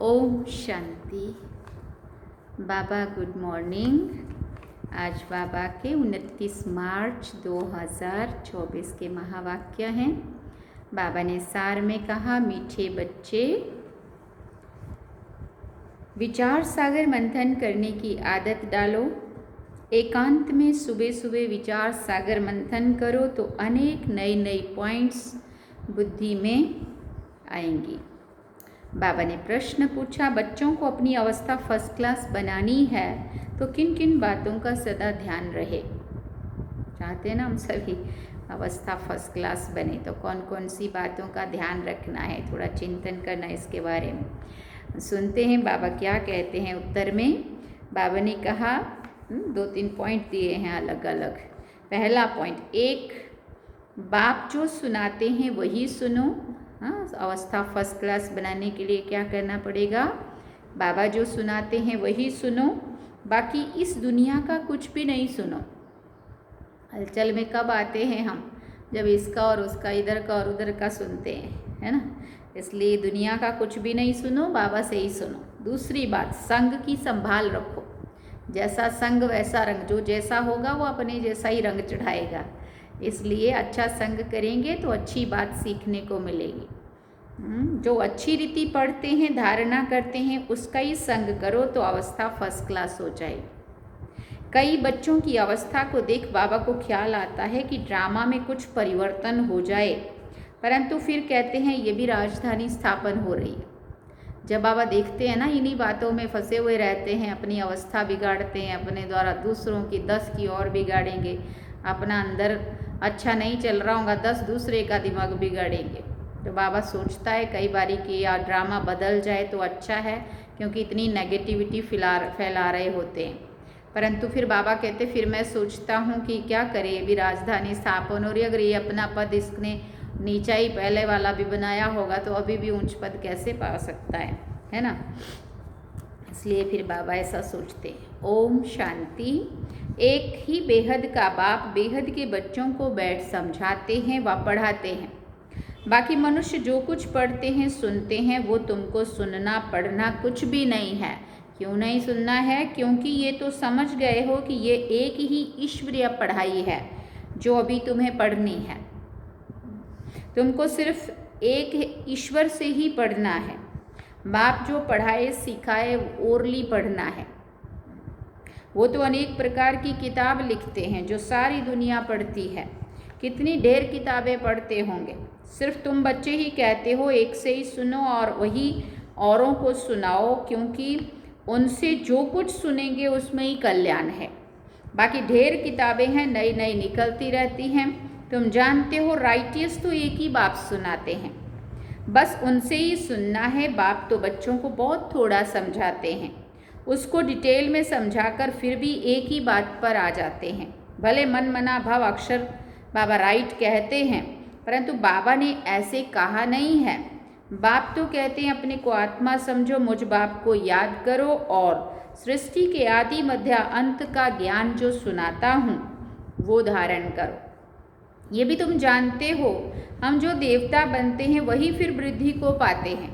ओम शांति। बाबा good morning. आज बाबा के 29 मार्च 2024 के महावाक्य हैं। बाबा ने सार में कहा, मीठे बच्चे, विचार सागर मंथन करने की आदत डालो। एकांत में सुबह सुबह विचार सागर मंथन करो तो अनेक नए नए पॉइंट्स बुद्धि में आएंगी। बाबा ने प्रश्न पूछा, बच्चों को अपनी अवस्था फर्स्ट क्लास बनानी है तो किन किन बातों का सदा ध्यान रहे। चाहते हैं ना हम सभी अवस्था फर्स्ट क्लास बने, तो कौन कौन सी बातों का ध्यान रखना है, थोड़ा चिंतन करना इसके बारे में। सुनते हैं बाबा क्या कहते हैं। उत्तर में बाबा ने कहा, 2-3 पॉइंट दिए हैं अलग अलग। पहला पॉइंट, एक, बाप जो सुनाते हैं वही सुनो। हाँ, अवस्था फर्स्ट क्लास बनाने के लिए क्या करना पड़ेगा? बाबा जो सुनाते हैं वही सुनो, बाकी इस दुनिया का कुछ भी नहीं सुनो। हलचल में कब आते हैं हम? जब इसका और उसका, इधर का और उधर का सुनते हैं, है ना। इसलिए दुनिया का कुछ भी नहीं सुनो, बाबा से ही सुनो। दूसरी बात, संग की संभाल रखो। जैसा संग वैसा रंग, जो जैसा होगा वो अपने जैसा ही रंग चढ़ाएगा। इसलिए अच्छा संग करेंगे तो अच्छी बात सीखने को मिलेगी। जो अच्छी रीति पढ़ते हैं, धारणा करते हैं, उसका ही संग करो तो अवस्था फर्स्ट क्लास हो जाएगी। कई बच्चों की अवस्था को देख बाबा को ख्याल आता है कि ड्रामा में कुछ परिवर्तन हो जाए, परंतु फिर कहते हैं ये भी राजधानी स्थापन हो रही है। जब बाबा देखते हैं ना इन्हीं बातों में फंसे हुए रहते हैं, अपनी अवस्था बिगाड़ते हैं, अपने द्वारा दूसरों की 10 की और बिगाड़ेंगे, अपना अंदर अच्छा नहीं चल रहा होगा 10 दूसरे का दिमाग बिगाड़ेंगे। तो बाबा सोचता है कई बारी कि यार ड्रामा बदल जाए तो अच्छा है, क्योंकि इतनी नेगेटिविटी फैला रहे होते हैं। परंतु फिर बाबा कहते, फिर मैं सोचता हूँ कि क्या करे, ये भी राजधानी स्थापन हो रही, अगर ये अपना पद इसने नीचा ही पहले वाला भी बनाया होगा तो अभी भी ऊंच पद कैसे पा सकता है ना। इसलिए फिर बाबा ऐसा सोचते हैं। ओम शांति। एक ही बेहद का बाप बेहद के बच्चों को बैठ समझाते हैं व पढ़ाते हैं। बाकी मनुष्य जो कुछ पढ़ते हैं, सुनते हैं, वो तुमको सुनना पढ़ना कुछ भी नहीं है। क्यों नहीं सुनना है? क्योंकि ये तो समझ गए हो कि ये एक ही ईश्वरीय पढ़ाई है जो अभी तुम्हें पढ़नी है। तुमको सिर्फ एक ईश्वर से ही पढ़ना है। बाप जो पढ़ाए सिखाए ओरली पढ़ना है। वो तो अनेक प्रकार की किताब लिखते हैं जो सारी दुनिया पढ़ती है। कितनी ढेर किताबें पढ़ते होंगे। सिर्फ तुम बच्चे ही कहते हो एक से ही सुनो और वही औरों को सुनाओ, क्योंकि उनसे जो कुछ सुनेंगे उसमें ही कल्याण है। बाकी ढेर किताबें हैं, नई नई निकलती रहती हैं। तुम जानते हो राइटियस तो एक ही बाप सुनाते हैं, बस उनसे ही सुनना है। बाप तो बच्चों को बहुत थोड़ा समझाते हैं, उसको डिटेल में समझाकर फिर भी एक ही बात पर आ जाते हैं। भले मन मना भाव अक्षर बाबा राइट कहते हैं, परंतु बाबा ने ऐसे कहा नहीं है। बाप तो कहते हैं अपने को आत्मा समझो, मुझ बाप को याद करो और सृष्टि के आदि मध्य अंत का ज्ञान जो सुनाता हूँ वो धारण करो। ये भी तुम जानते हो, हम जो देवता बनते हैं वही फिर वृद्धि को पाते हैं।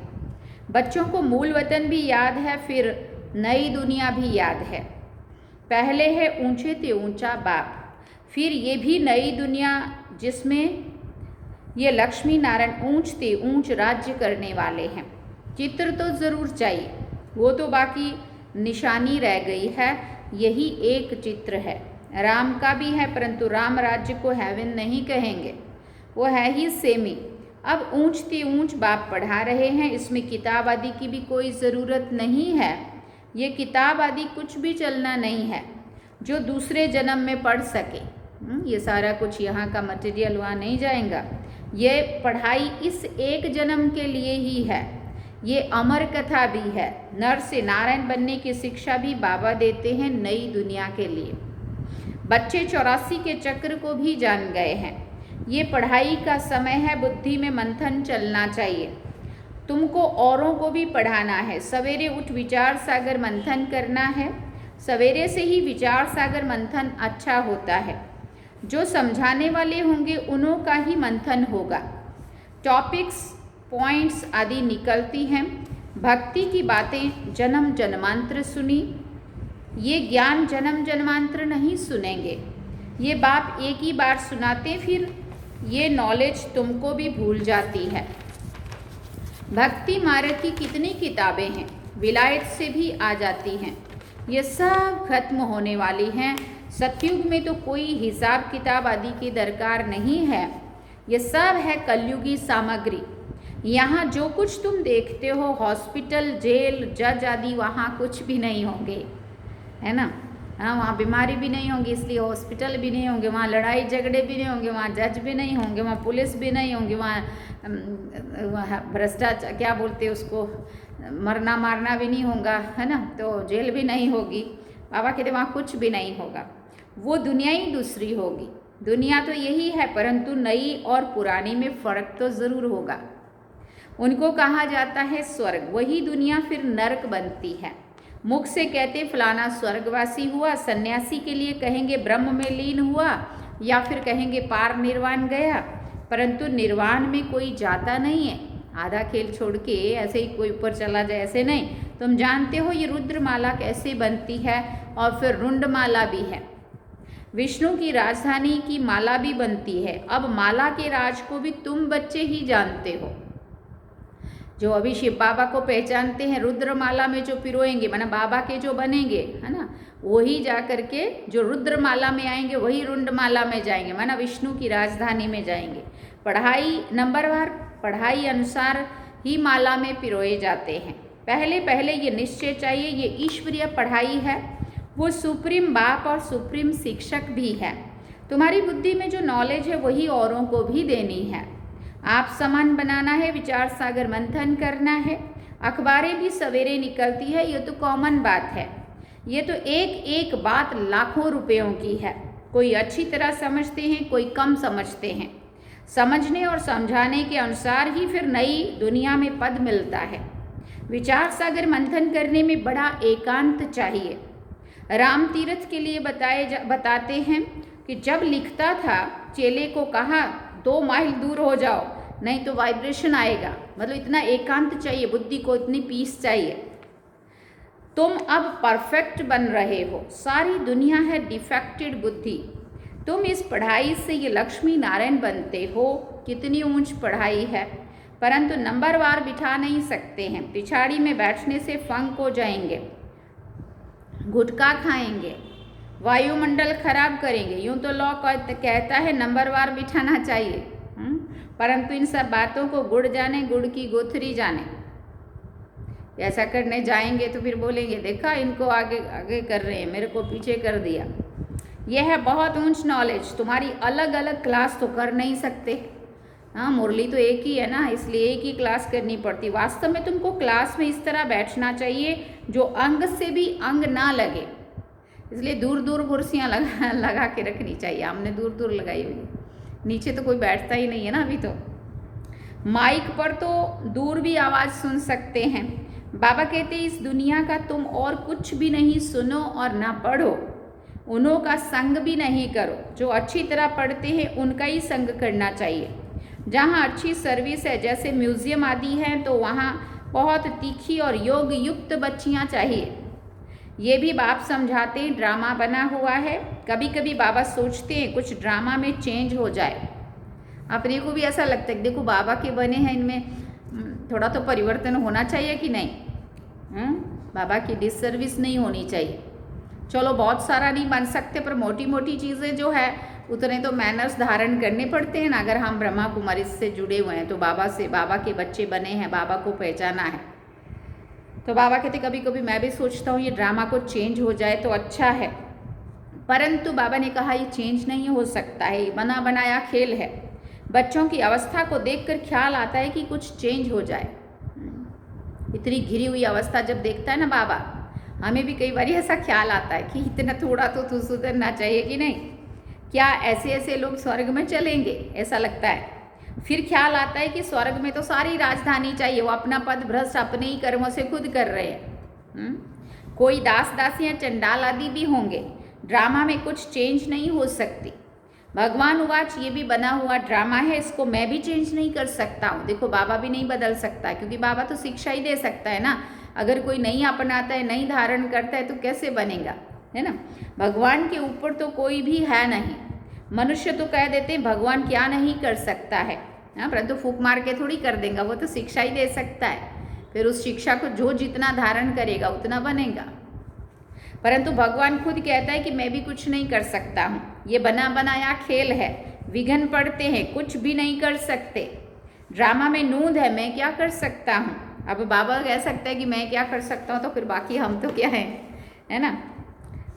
बच्चों को मूल वतन भी याद है, फिर नई दुनिया भी याद है। पहले है ऊंचे ते ऊंचा बाप, फिर ये भी नई दुनिया जिसमें ये लक्ष्मी नारायण ऊंच ते ऊंच राज्य करने वाले हैं। चित्र तो ज़रूर चाहिए, वो तो बाकी निशानी रह गई है। यही एक चित्र है, राम का भी है, परंतु राम राज्य को हेवन नहीं कहेंगे, वो है ही सेमी। अब ऊंच ते ऊंच बाप पढ़ा रहे हैं, इसमें किताब आदि की भी कोई ज़रूरत नहीं है। ये किताब आदि कुछ भी चलना नहीं है जो दूसरे जन्म में पढ़ सके। ये सारा कुछ यहाँ का मटेरियल वहाँ नहीं जाएगा। ये पढ़ाई इस एक जन्म के लिए ही है। ये अमर कथा भी है। नर से नारायण बनने की शिक्षा भी बाबा देते हैं नई दुनिया के लिए। बच्चे 84 के चक्र को भी जान गए हैं। ये पढ़ाई का समय है, बुद्धि में मंथन चलना चाहिए। तुमको औरों को भी पढ़ाना है। सवेरे उठ विचार सागर मंथन करना है। सवेरे से ही विचार सागर मंथन अच्छा होता है। जो समझाने वाले होंगे उन्हों का ही मंथन होगा। टॉपिक्स, पॉइंट्स आदि निकलती हैं। भक्ति की बातें जन्म जन्मांतर सुनी, ये ज्ञान जन्म जन्मांतर नहीं सुनेंगे। ये बाप एक ही बार सुनाते, फिर ये नॉलेज तुमको भी भूल जाती है। भक्ति मार्ग की कितनी किताबें हैं, विलायत से भी आ जाती हैं, ये सब खत्म होने वाली हैं। सतयुग में तो कोई हिसाब किताब आदि की दरकार नहीं है, ये सब है कलयुगी सामग्री। यहाँ जो कुछ तुम देखते हो, हॉस्पिटल, जेल, जज आदि, वहाँ कुछ भी नहीं होंगे, है ना। हाँ, वहाँ बीमारी भी नहीं होगी, इसलिए हॉस्पिटल भी नहीं होंगे, वहाँ लड़ाई झगड़े भी नहीं होंगे, वहाँ जज भी नहीं होंगे, वहाँ पुलिस भी नहीं होंगे, वहाँ भ्रष्टाचार क्या बोलते हैं उसको, मरना मारना भी नहीं होगा, है ना। तो जेल भी नहीं होगी। बाबा कहते वहाँ कुछ भी नहीं होगा, वो दुनिया ही दूसरी होगी। दुनिया तो यही है, परंतु नई और पुरानी में फ़र्क तो ज़रूर होगा। उनको कहा जाता है स्वर्ग, वही दुनिया फिर नरक बनती है। मुख से कहते फलाना स्वर्गवासी हुआ, सन्यासी के लिए कहेंगे ब्रह्म में लीन हुआ, या फिर कहेंगे पार निर्वाण गया, परंतु निर्वाण में कोई जाता नहीं है। आधा खेल छोड़ के ऐसे ही कोई ऊपर चला जाए, ऐसे नहीं। तुम जानते हो ये रुद्रमाला कैसे बनती है, और फिर रुंडमाला भी है। विष्णु की राजधानी की माला भी बनती है। अब माला के राज को भी तुम बच्चे ही जानते हो। जो अभी शिव बाबा को पहचानते हैं, रुद्रमाला में जो पिरोएंगे, माना बाबा के जो बनेंगे, है ना, वही जा करके जो रुद्रमाला में आएंगे वही रुंडमाला में जाएंगे, माना विष्णु की राजधानी में जाएंगे। पढ़ाई नंबरवार पढ़ाई अनुसार ही माला में पिरोए जाते हैं। पहले पहले ये निश्चय चाहिए, ये ईश्वरीय पढ़ाई है, वो सुप्रीम बाप और सुप्रीम शिक्षक भी है। तुम्हारी बुद्धि में जो नॉलेज है वही औरों को भी देनी है। आप समान बनाना है, विचार सागर मंथन करना है। अखबारें भी सवेरे निकलती है, ये तो कॉमन बात है। ये तो एक एक बात लाखों रुपयों की है। कोई अच्छी तरह समझते हैं, कोई कम समझते हैं। समझने और समझाने के अनुसार ही फिर नई दुनिया में पद मिलता है। विचार सागर मंथन करने में बड़ा एकांत चाहिए। राम तीर्थ के लिए बताते हैं कि जब लिखता था, चेले को कहा 2 माइल दूर हो जाओ, नहीं तो वाइब्रेशन आएगा। मतलब इतना एकांत चाहिए, बुद्धि को इतनी पीस चाहिए। तुम अब परफेक्ट बन रहे हो, सारी दुनिया है डिफेक्टेड बुद्धि। तुम इस पढ़ाई से ये लक्ष्मी नारायण बनते हो। कितनी ऊंच पढ़ाई है, परंतु नंबरवार बिठा नहीं सकते हैं। पिछाड़ी में बैठने से फंक हो जाएंगे, गुटखा खाएंगे, वायुमंडल खराब करेंगे। यूँ तो लॉ कहता है नंबरवार बिठाना चाहिए, परंतु इन सब बातों को गुड़ जाने, गुड़ की गोथरी जाने। ऐसा करने जाएंगे तो फिर बोलेंगे देखा इनको आगे आगे कर रहे हैं, मेरे को पीछे कर दिया। यह है बहुत ऊंच नॉलेज। तुम्हारी अलग अलग क्लास तो कर नहीं सकते। हाँ, मुरली तो एक ही है ना, इसलिए एक ही क्लास करनी पड़ती। वास्तव में तुमको क्लास में इस तरह बैठना चाहिए जो अंग से भी अंग ना लगे, इसलिए दूर दूर कुर्सियाँ लगा के रखनी चाहिए। हमने दूर दूर लगाई हुई है, नीचे तो कोई बैठता ही नहीं है ना अभी तो। माइक पर तो दूर भी आवाज़ सुन सकते हैं। बाबा कहते इस दुनिया का तुम और कुछ भी नहीं सुनो और ना पढ़ो, उन्हों का संग भी नहीं करो। जो अच्छी तरह पढ़ते हैं उनका ही संग करना चाहिए। जहाँ अच्छी सर्विस है, जैसे म्यूज़ियम आदि हैं, तो वहाँ बहुत तीखी और योग युक्त बच्चियाँ चाहिए। ये भी बाप समझाते हैं, ड्रामा बना हुआ है। कभी कभी बाबा सोचते हैं कुछ ड्रामा में चेंज हो जाए। अपने को भी ऐसा लगता है देखो बाबा के बने हैं, इनमें थोड़ा तो परिवर्तन होना चाहिए कि नहीं। बाबा की डिसर्विस नहीं होनी चाहिए। चलो बहुत सारा नहीं बन सकते, पर मोटी मोटी चीज़ें जो है उतने तो मैनर्स धारण करने पड़ते हैं ना। अगर हम ब्रह्मा कुमारी से जुड़े हुए हैं तो बाबा से, बाबा के बच्चे बने हैं, बाबा को पहचाना है, तो बाबा कहते कभी कभी मैं भी सोचता हूँ ये ड्रामा को चेंज हो जाए तो अच्छा है, परंतु बाबा ने कहा ये चेंज नहीं हो सकता है, ये बना बनाया खेल है। बच्चों की अवस्था को देखकर ख्याल आता है कि कुछ चेंज हो जाए। इतनी घिरी हुई अवस्था जब देखता है ना बाबा, हमें भी कई बार ऐसा ख्याल आता है कि इतना थोड़ा तो सुधरना चाहिए कि नहीं। क्या ऐसे ऐसे लोग स्वर्ग में चलेंगे, ऐसा लगता है। फिर ख्याल आता है कि स्वर्ग में तो सारी राजधानी चाहिए, वो अपना पद भ्रष्ट अपने ही कर्मों से खुद कर रहे हैं। कोई दास दासियाँ चंडाल आदि भी होंगे। ड्रामा में कुछ चेंज नहीं हो सकती। भगवान उवाच, ये भी बना हुआ ड्रामा है, इसको मैं भी चेंज नहीं कर सकता हूँ। देखो बाबा भी नहीं बदल सकता है, क्योंकि बाबा तो शिक्षा ही दे सकता है ना। अगर कोई नहीं अपनाता है, नहीं धारण करता है, तो कैसे बनेगा, है ना। भगवान के ऊपर तो कोई भी है नहीं। मनुष्य तो कह देते हैं भगवान क्या नहीं कर सकता है, हाँ, परंतु फूक मार के थोड़ी कर देगा, वो तो शिक्षा ही दे सकता है। फिर उस शिक्षा को जो जितना धारण करेगा उतना बनेगा। परंतु भगवान खुद कहता है कि मैं भी कुछ नहीं कर सकता हूँ, ये बना बनाया खेल है, विघ्न पड़ते हैं, कुछ भी नहीं कर सकते। ड्रामा में नूंद है, मैं क्या कर सकता हूँ। अब बाबा कह सकता है कि मैं क्या कर सकता हूँ, तो फिर बाकी हम तो क्या है ना।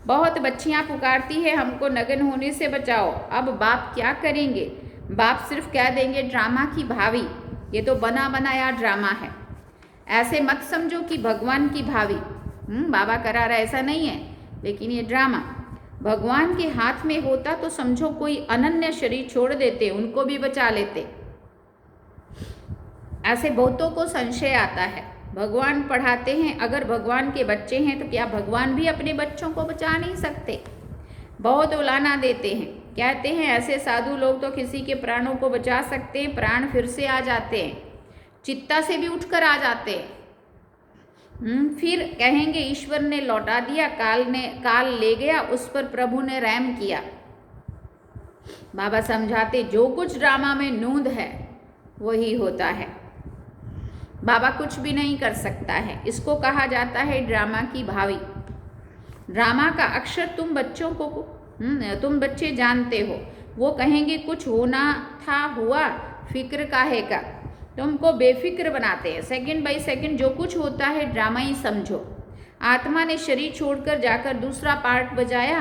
बहुत बच्चियाँ पुकारती है हमको नग्न होने से बचाओ। अब बाप क्या करेंगे, बाप सिर्फ कह देंगे ड्रामा की भावी, ये तो बना बनाया ड्रामा है। ऐसे मत समझो कि भगवान की भावी बाबा करा रहा, ऐसा नहीं है। लेकिन ये ड्रामा भगवान के हाथ में होता तो समझो कोई अनन्य शरीर छोड़ देते, उनको भी बचा लेते। ऐसे बहुतों को संशय आता है, भगवान पढ़ाते हैं, अगर भगवान के बच्चे हैं तो क्या भगवान भी अपने बच्चों को बचा नहीं सकते। बहुत उलाना देते हैं, कहते हैं ऐसे साधु लोग तो किसी के प्राणों को बचा सकते हैं, प्राण फिर से आ जाते हैं, चित्ता से भी उठकर आ जाते हैं। फिर कहेंगे ईश्वर ने लौटा दिया, काल ले गया, उस पर प्रभु ने रहम किया। बाबा समझाते जो कुछ ड्रामा में नूंद है वही होता है, बाबा कुछ भी नहीं कर सकता है। इसको कहा जाता है ड्रामा की भावी। ड्रामा का अक्षर तुम बच्चों को तुम बच्चे जानते हो। वो कहेंगे कुछ होना था हुआ, फिक्र काहे का। तुमको बेफिक्र बनाते हैं, सेकंड बाय सेकंड जो कुछ होता है ड्रामा ही समझो। आत्मा ने शरीर छोड़कर जाकर दूसरा पार्ट बजाया,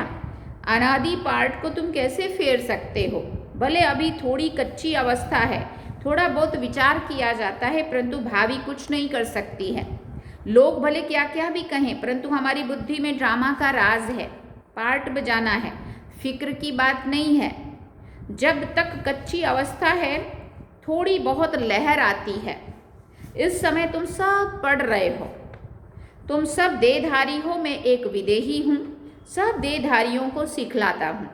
अनादि पार्ट को तुम कैसे फेर सकते हो। भले अभी थोड़ी कच्ची अवस्था है, थोड़ा बहुत विचार किया जाता है, परंतु भावी कुछ नहीं कर सकती है। लोग भले क्या क्या भी कहें, परंतु हमारी बुद्धि में ड्रामा का राज है, पार्ट बजाना है, फिक्र की बात नहीं है। जब तक कच्ची अवस्था है, थोड़ी बहुत लहर आती है। इस समय तुम सब पढ़ रहे हो, तुम सब देहधारी हो, मैं एक विदेही हूँ, सब देहधारियों को सिखलाता हूँ।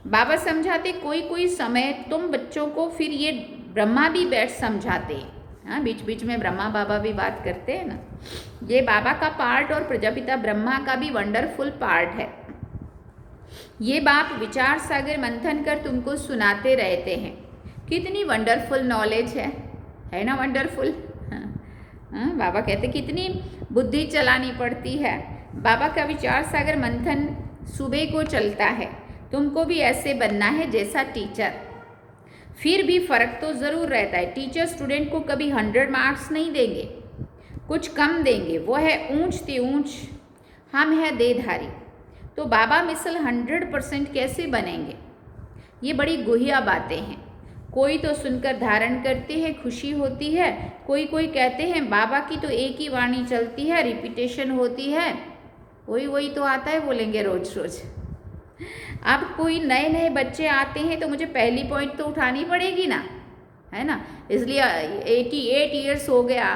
बाबा समझाते कोई कोई समय तुम बच्चों को, फिर ये ब्रह्मा भी बैठ समझाते हैं, हाँ, बीच बीच में ब्रह्मा बाबा भी बात करते हैं ना। ये बाबा का पार्ट और प्रजापिता ब्रह्मा का भी वंडरफुल पार्ट है। ये बाप विचार सागर मंथन कर तुमको सुनाते रहते हैं। कितनी वंडरफुल नॉलेज है ना, वंडरफुल। हाँ, बाबा कहते कितनी बुद्धि चलानी पड़ती है। बाबा का विचार सागर मंथन सुबह को चलता है, तुमको भी ऐसे बनना है जैसा टीचर। फिर भी फर्क तो ज़रूर रहता है, टीचर स्टूडेंट को कभी 100 मार्क्स नहीं देंगे, कुछ कम देंगे, वो है ऊंच ते ऊंच, हम है देहधारी। तो बाबा मिसल 100% कैसे बनेंगे, ये बड़ी गुहिया बातें हैं। कोई तो सुनकर धारण करते हैं, खुशी होती है, कोई कोई कहते हैं बाबा की तो एक ही वाणी चलती है, रिपीटेशन होती है, वही तो आता है बोलेंगे रोज रोज। अब कोई नए नए बच्चे आते हैं तो मुझे पहली पॉइंट तो उठानी पड़ेगी ना, है ना। इसलिए 88 ईयर्स हो गया,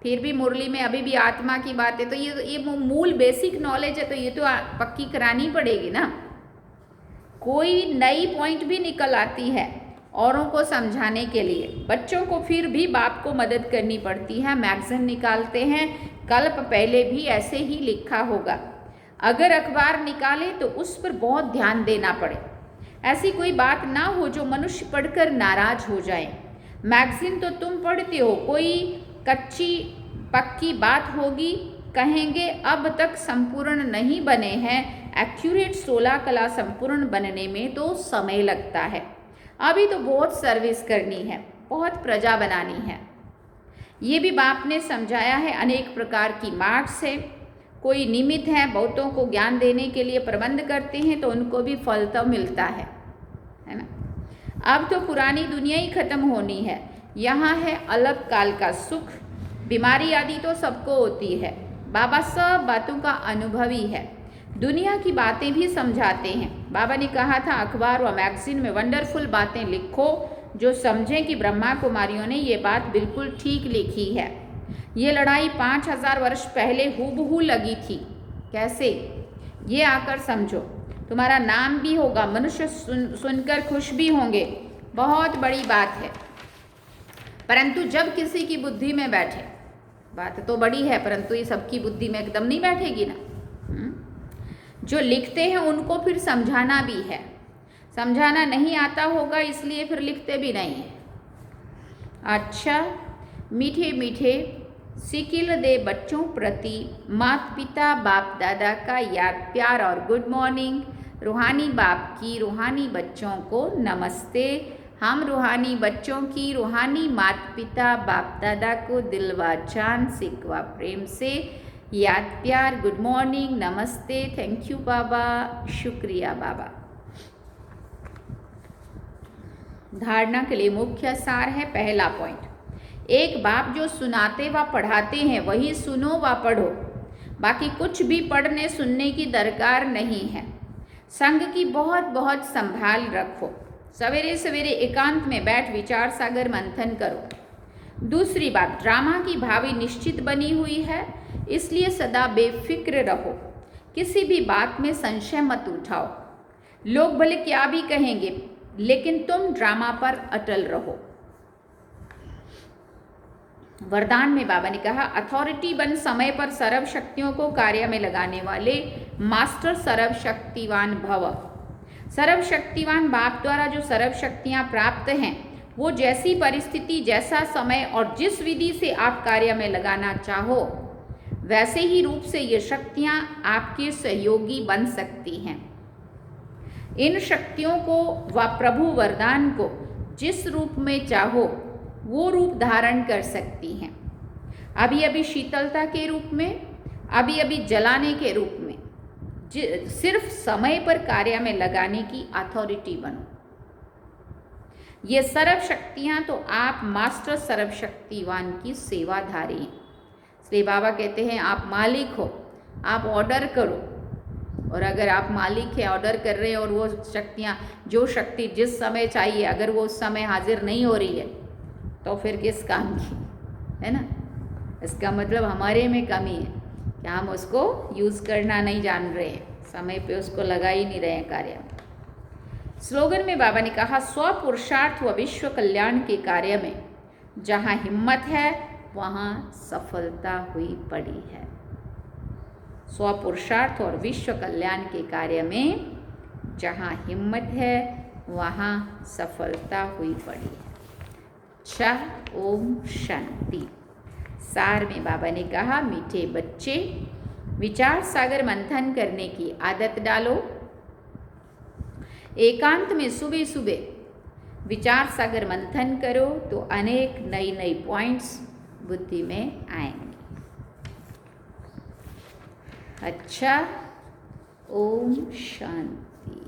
फिर भी मुरली में अभी भी आत्मा की बात है, तो ये मूल बेसिक नॉलेज है, तो ये तो पक्की करानी पड़ेगी ना। कोई नई पॉइंट भी निकल आती है औरों को समझाने के लिए, बच्चों को फिर भी बाप को मदद करनी पड़ती है। मैगजीन निकालते हैं, कल्प पहले भी ऐसे ही लिखा होगा। अगर अखबार निकाले तो उस पर बहुत ध्यान देना पड़े, ऐसी कोई बात ना हो जो मनुष्य पढ़कर नाराज हो जाए। मैगजीन तो तुम पढ़ते हो, कोई कच्ची पक्की बात होगी, कहेंगे अब तक संपूर्ण नहीं बने हैं। एक्यूरेट 16 कला संपूर्ण बनने में तो समय लगता है, अभी तो बहुत सर्विस करनी है, बहुत प्रजा बनानी है। ये भी बाप ने समझाया है। अनेक प्रकार की मार्क्स है, कोई निमित्त है, बहुतों को ज्ञान देने के लिए प्रबंध करते हैं तो उनको भी फल तो मिलता है ना। अब तो पुरानी दुनिया ही खत्म होनी है, यहाँ है अलग काल का सुख। बीमारी आदि तो सबको होती है, बाबा सब बातों का अनुभवी है, दुनिया की बातें भी समझाते हैं। बाबा ने कहा था अखबार व मैगजीन में वंडरफुल बातें लिखो जो समझें कि ब्रह्मा कुमारियों ने ये बात बिल्कुल ठीक लिखी है। ये लड़ाई 5000 वर्ष पहले हूबहू लगी थी, कैसे ये आकर समझो। तुम्हारा नाम भी होगा, मनुष्य सुनकर खुश भी होंगे, बहुत बड़ी बात है। परंतु जब किसी की बुद्धि में बैठे, बात तो बड़ी है परंतु ये सबकी बुद्धि में एकदम नहीं बैठेगी ना। जो लिखते हैं उनको फिर समझाना भी है, समझाना नहीं आता होगा इसलिए फिर लिखते भी नहीं है। अच्छा, मीठे मीठे सिकिल दे बच्चों प्रति माता पिता बाप दादा का याद प्यार और गुड मॉर्निंग। रूहानी बाप की रूहानी बच्चों को नमस्ते। हम रूहानी बच्चों की रूहानी माता पिता बाप दादा को दिलवा जान सिकवा प्रेम से याद प्यार गुड मॉर्निंग नमस्ते। थैंक यू बाबा, शुक्रिया बाबा। धारणा के लिए मुख्य सार है। पहला पॉइंट, एक बाप जो सुनाते व पढ़ाते हैं वही सुनो व पढ़ो, बाकी कुछ भी पढ़ने सुनने की दरकार नहीं है। संग की बहुत बहुत संभाल रखो। सवेरे सवेरे एकांत में बैठ विचार सागर मंथन करो। दूसरी बात, ड्रामा की भावी निश्चित बनी हुई है, इसलिए सदा बेफिक्र रहो। किसी भी बात में संशय मत उठाओ। लोग भले क्या भी कहेंगे, लेकिन तुम ड्रामा पर अटल रहो। वरदान में बाबा ने कहा, अथॉरिटी बन समय पर सर्व शक्तियों को कार्य में लगाने वाले मास्टर सर्व शक्तिवान भव। सर्व शक्तिवान बाप द्वारा जो सर्व शक्तियाँ प्राप्त हैं, वो जैसी परिस्थिति, जैसा समय और जिस विधि से आप कार्य में लगाना चाहो, वैसे ही रूप से ये शक्तियाँ आपके सहयोगी बन सकती हैं। इन शक्तियों को व प्रभु वरदान को जिस रूप में चाहो वो रूप धारण कर सकती हैं। अभी अभी शीतलता के रूप में, अभी अभी जलाने के रूप में, सिर्फ समय पर कार्य में लगाने की अथॉरिटी बनो। ये सर्व शक्तियाँ तो आप मास्टर सर्व शक्तिवान की सेवाधारी हैं। इसलिए बाबा कहते हैं आप मालिक हो, आप ऑर्डर करो। और अगर आप मालिक हैं, ऑर्डर कर रहे हैं और वो शक्तियाँ, जो शक्ति जिस समय चाहिए, अगर वो उस समय हाजिर नहीं हो रही है तो फिर किस काम की, है ना। इसका मतलब हमारे में कमी है कि हम उसको यूज़ करना नहीं जान रहे हैं, समय पे उसको लगा ही नहीं रहे हैं कार्य में। स्लोगन में बाबा ने कहा, स्व पुरुषार्थ व विश्व कल्याण के कार्य में जहाँ हिम्मत है वहाँ सफलता हुई पड़ी है। स्व पुरुषार्थ और विश्व कल्याण के कार्य में जहाँ हिम्मत है वहाँ सफलता हुई पड़ी है। अच्छा, ओम शांति। सार में बाबा ने कहा, मीठे बच्चे विचार सागर मंथन करने की आदत डालो। एकांत में सुबह सुबह विचार सागर मंथन करो तो अनेक नई नई पॉइंट्स बुद्धि में आएंगे। अच्छा, ओम शांति।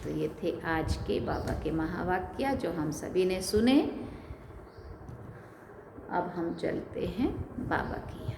तो ये थे आज के बाबा के महावाक्य जो हम सभी ने सुने। अब हम चलते हैं बाबा की